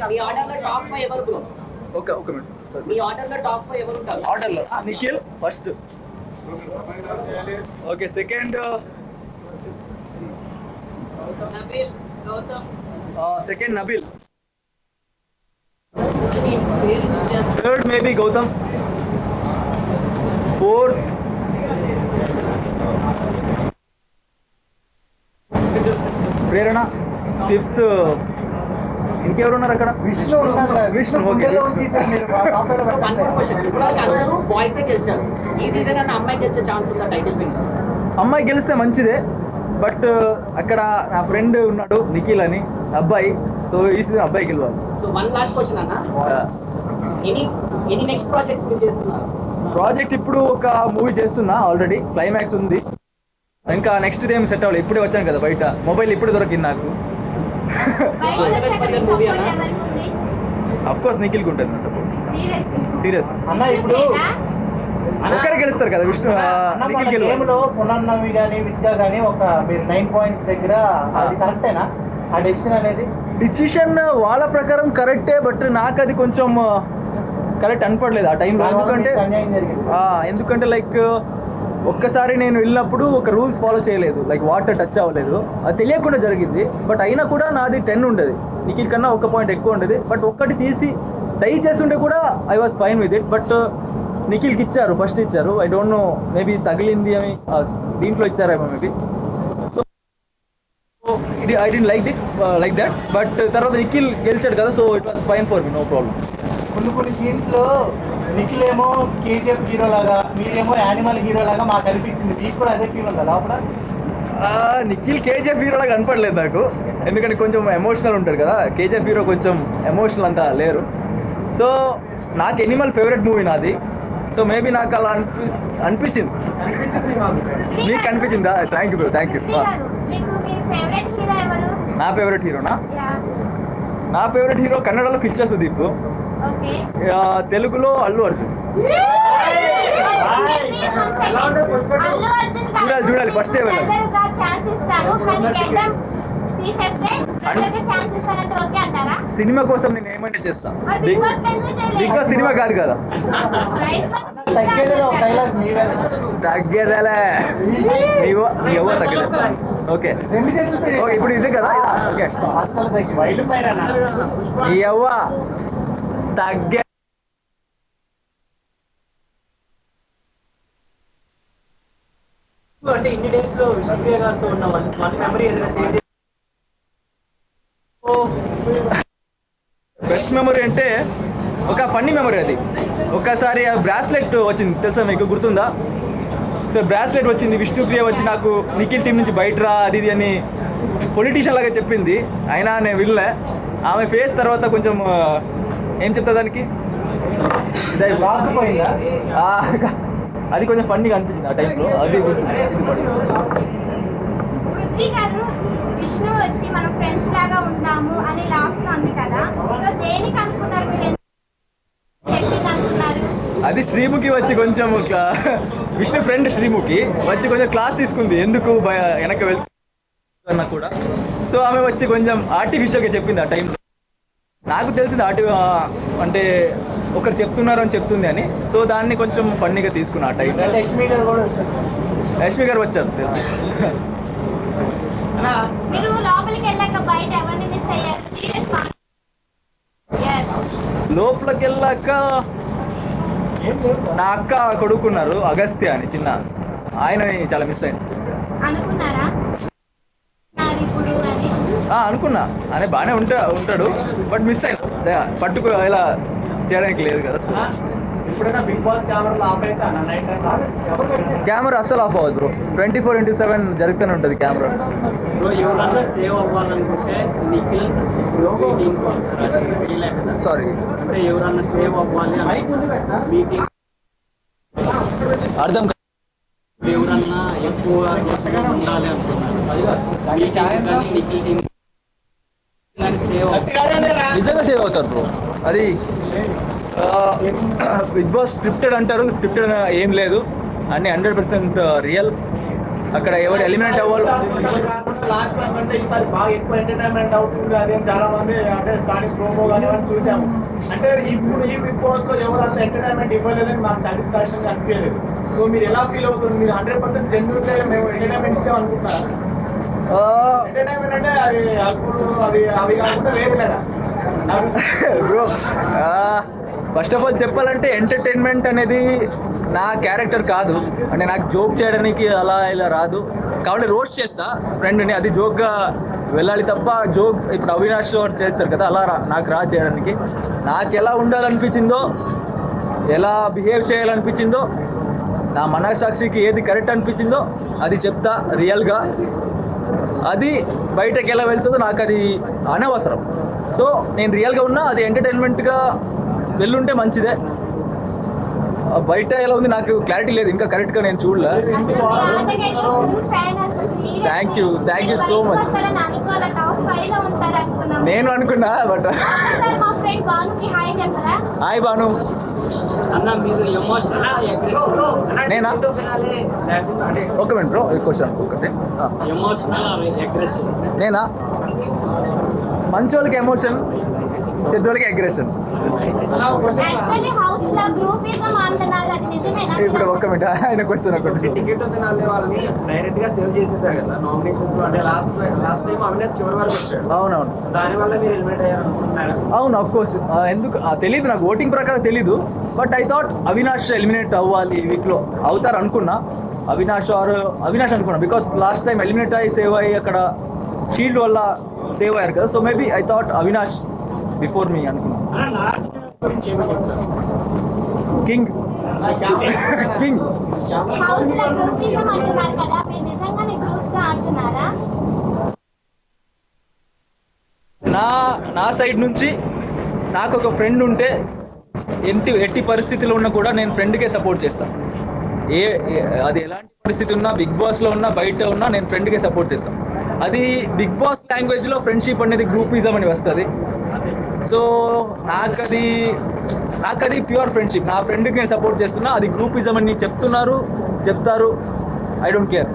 మీ ఆర్డర్లో టాప్ 5 ఎవరు bro? Okay minute sir. మీ ఆర్డర్లో టాప్ 5 ఎవరు ఉంటారు? ఆర్డర్లో Nikhil first. Okay second Nabeel, Gautam. Second Nabeel. Third maybe Gautam. Fourth Prerana. Fifth ఇంకెవరు ఉన్నారు అక్కడ? Vishnu. Okay one more question. ఇప్పుడు అందరూ బాయ్సే గెలిచారు. ఈ సీజన్ అన్న అమ్మాయి గెలిచే ఛాన్స్ ఉందా టైటిల్ విన్? అమ్మాయి గెలిస్తే మంచిదే, బట్ అక్కడ నా ఫ్రెండ్ ఉన్నాడు నిఖిల్ అని అబ్బాయి, సో ఈ సీజన్ అబ్బాయి గెలవాలి. సో వన్ లాస్ట్ క్వశ్చన్ అన్న, ఎనీ నెక్స్ట్ ప్రాజెక్ట్స్ మీరు చేస్తున్నారు? ప్రాజెక్ట్ ఇప్పుడు ఒక మూవీ చేస్తున్నా, ఆల్రెడీ క్లైమాక్స్ ఉంది. ఇంకా నెక్స్ట్ ఏం సెట్ అవ్వాలి, ఇప్పుడే వచ్చాను కదా బయట, మొబైల్ ఇప్పుడు దొరికింది నాకు. అఫ్ కోర్స్ నిఖిల్కి ఉంటుంది నా సపోర్ట్. సీరియస్ అన్న ఇప్పుడు ఒక్కరే గెలుస్తారు కదా విష్ణు, నిఖిల్ గెలుపు. పునర్నవి కానీ విద్య కానీ ఒక మీరు 9 పాయింట్స్ దగ్గర అది కరెక్టేనా ఆ డెసిషన్ అనేది? డిసిషన్ వాళ్ళ ప్రకారం కరెక్టే, బట్ నాకు అది కొంచెం కరెక్ట్ అనిపడలేదు ఆ టైంలో. ఎందుకంటే లైక్ ఒక్కసారి నేను వెళ్ళినప్పుడు ఒక రూల్స్ ఫాలో చేయలేదు, లైక్ వాటర్ టచ్ అవ్వలేదు, అది తెలియకుండా జరిగింది. బట్ అయినా కూడా నాది 10 ఉండేది, నిఖిల్ కన్నా 1 పాయింట్ ఎక్కువ ఉండేది. బట్ ఒక్కటి తీసి డై చేస్తుంటే కూడా I was fine with it. But నిఖిల్కి ఇచ్చారు, ఫస్ట్ ఇచ్చారు. ఐ డోంట్ నో, మేబీ తగిలింది అని దీంట్లో ఇచ్చారేమో maybe. So I don't like that. But తర్వాత నిఖిల్ గెలిచాడు కదా, so it was fine for me, no problem. కొన్ని సీన్స్ లో నిఖిల్ ఏమో కేజీఎఫ్ హీరో లాగా, మీరేమో యానిమల్ హీరో లాగా మాకు అనిపించింది. మీకు కూడా అదే ఫీల్ ఉందా లోపల? నిఖిల్ కేజీఎఫ్ హీరో లాగా కనపడలేదు నాకు, ఎందుకంటే కొంచెం ఎమోషనల్ ఉంటాడు కదా. కేజీఎఫ్ హీరో కొంచెం ఎమోషనల్ అంతా లేరు. సో నాకు ఎనిమల్ ఫేవరెట్ మూవీ నాది, సో మేబీ నాకు అలా అనిపించింది. నీకు అనిపించిందా? Thank you bro, thank you. నా ఫేవరెట్ హీరోనా? నా ఫేవరెట్ హీరో కన్నడలో కిచ్చా సుదీప్, తెలుగులో అల్లు అర్జున్. చూడాలి ఫస్ట్ డే వెళ్ళాలి. సినిమా కోసం నేను ఏమంటే చేస్తా. బిగ్ బాస్ సినిమా కాదు కదా. తగ్గేదేలే నీవు ఎవో తగ్గలేదు. ఓకే ఓకే ఇప్పుడు ఇదే కదా. ఓకే ఎవ్వ తగ్గే అంటే ఇన్ని డేస్ లో విష్ణుప్రియ గారితో ఉన్న వన్ మెమరీ ఏదైనా షేర్ చేసి? బెస్ట్ మెమరీ అంటే ఒక ఫన్నీ మెమరీ అది. ఒకసారి బ్రాస్లెట్ వచ్చింది తెలుసా మీకు, గుర్తుందా? సో బ్రాస్లెట్ వచ్చింది, విష్ణుప్రియ వచ్చి నాకు నిఖిల్ టీం నుంచి బయట రా అది ఇది అని పొలిటీషియన్ లాగా చెప్పింది. అయినా నేను వినలే. ఆమె ఫేస్ తర్వాత కొంచెం ఏం చెప్తా దానికి, అది కొంచెం ఫన్నీగా అనిపించింది ఆ టైంలో. అది విష్ణు వచ్చి మన ఫ్రెండ్స్ లాగా ఉందాము అని లాస్ట్ లో అంది కదా, సో దేనికి అనుకున్నారు మీరు? అది శ్రీముఖి వచ్చి కొంచెం విష్ణు ఫ్రెండ్ శ్రీముఖి వచ్చి కొంచెం క్లాస్ తీసుకుంది ఎందుకు వెనక్కి వెళ్తున్నా కూడా. సో ఆమె వచ్చి కొంచెం ఆర్టిఫిషియల్గా చెప్పింది ఆ టైంలో. నాకు తెలిసింది అంటే ఒకరు చెప్తున్నారు అని చెప్తుంది అని. సో దాన్ని కొంచెం ఫన్నీగా తీసుకున్నా ఆ టైంలో. యష్మి గారు వచ్చారు తెలుసు. లోపలికి వెళ్ళాక నా అక్క కొడుకున్నారు అగస్త్య అని, చిన్న ఆయనని చాలా మిస్ అయింది. అనుకున్నా అనే బాగానే ఉంటాడు, బట్ మిస్ అయినా పట్టుకు ఇలా చేయడానికి లేదు కదా. సో కెమెరా అస్సలు ఆఫ్ అవ్వదు బ్రో, 24/7 జరుగుతూనే ఉంటుంది కెమెరా. సారీ అర్థం ఎవరన్నా ఎక్కువ ఉండాలి నిజంగా సేవ్ అవుతారు బ్రో. అది బిగ్ బాస్ స్క్రిప్టెడ్ అంటారు, స్క్రిప్టెడ్ ఏం లేదు, అన్నీ 100% రియల్. అక్కడ ఎవరు ఎలిమినేట్ అవ్వాలి. లాస్ట్ టైం అంటే ఈసారి బాగా ఎక్కువ ఎంటర్టైన్మెంట్ అవుతుంది అది అని చాలా మంది అంటే స్టార్టింగ్ ప్రోమో కానీ అని చూసాము. అంటే ఇప్పుడు ఈ బిగ్ బాస్ లో ఎవరు అంత ఎంటర్టైన్మెంట్ ఇవ్వలేదని మాకు సాటిస్ఫాక్షన్ అనిపించలేదు. సో మీరు ఎలా ఫీల్ అవుతుంది? మీరు 100% జెన్యూన్ గా మేము ఎంటర్టైన్మెంట్ ఇచ్చామనుకుంటారా? ఎంటర్టైన్మెంట్ అంటే అవి అప్పుడు అవి కాకుండా వేరేలాగా బ్రో, ఫస్ట్ ఆఫ్ ఆల్ చెప్పాలంటే ఎంటర్టైన్మెంట్ అనేది నా క్యారెక్టర్ కాదు. అంటే నాకు జోక్ చేయడానికి అలా ఇలా రాదు. కాబట్టి రోస్ట్ చేస్తా ఫ్రెండ్ని, అది జోక్గా వెళ్ళాలి తప్ప జోక్ ఇప్పుడు అవినాష్ గారు చేస్తారు కదా అలా నాకు చేయడానికి. నాకు ఎలా ఉండాలనిపించిందో, ఎలా బిహేవ్ చేయాలనిపించిందో, నా మనస్సాక్షికి ఏది కరెక్ట్ అనిపించిందో అది చెప్తా రియల్గా. అది బయటకు ఎలా వెళ్తుందో నాకు అది అనవసరం. సో నేను రియల్గా ఉన్నా, అది ఎంటర్టైన్మెంట్గా వెళ్ళుంటే మంచిదే. బయట ఎలా ఉంది నాకు క్లారిటీ లేదు, ఇంకా కరెక్ట్గా నేను చూడలే. Thank you so much. నేను అనుకున్నా బట్ హాయ్ బాను. అన్న మీరు ఎమోషనల్ నేనా? ఒక మినిట్ బ్రో, క్వశ్చన్ ఒకటే. ఎమోషనల్ అగ్రెసివ్ నేనా? మంచోళ్ళకి ఎమోషన్, చెడ్డోళ్ళకి అగ్రెషన్. ఇప్పుడు ఒక్క మినిట్, ఆయన క్వశ్చన్ ఒకటి. టికెట్ తినాలి వాళ్ళని డైరెక్ట్ గా సేవ్ చేసేసారు కదా నామినేషన్స్ లో. అంటే లాస్ట్ టైం అవినాష్ చివరి వరకు వచ్చాడు. అవునవును, దానివల్ల మీరు ఎలిమినేట్ అయ్యారు అనుకుంటున్నారా? అవును ఆఫ్ కోర్స్. ఎందుకు తెలీదు నాకు, ఓటింగ్ ప్రకారం తెలీదు. But I thought Avinash eliminate అవ్వాలి ఈ వీక్లో, అవుతారు అనుకున్నా. అవినాష్ అనుకున్నా, బికాస్ లాస్ట్ టైం ఎలిమినేట్ అయ్యి సేవ్ అయ్యి అక్కడ షీల్డ్ వల్ల సేవ్ అయ్యారు కదా. So maybe I thought Avinash before me అనుకున్నా. కింగ్ నా సైడ్ నుంచి నాకు ఒక ఫ్రెండ్ ఉంటే ఎట్టి పరిస్థితిలో ఉన్నా కూడా నేను ఫ్రెండ్కే సపోర్ట్ చేస్తాను. అది ఎలాంటి పరిస్థితి ఉన్నా, బిగ్ బాస్లో ఉన్నా బయట ఉన్నా నేను ఫ్రెండ్కే సపోర్ట్ చేస్తాను. అది బిగ్ బాస్ లాంగ్వేజ్లో ఫ్రెండ్షిప్ అనేది గ్రూపిజం అని వస్తుంది. సో నాకు అది ప్యూర్ ఫ్రెండ్షిప్. నా ఫ్రెండ్కి నేను సపోర్ట్ చేస్తున్నా, అది గ్రూపిజం అని చెప్తారు. I don't care.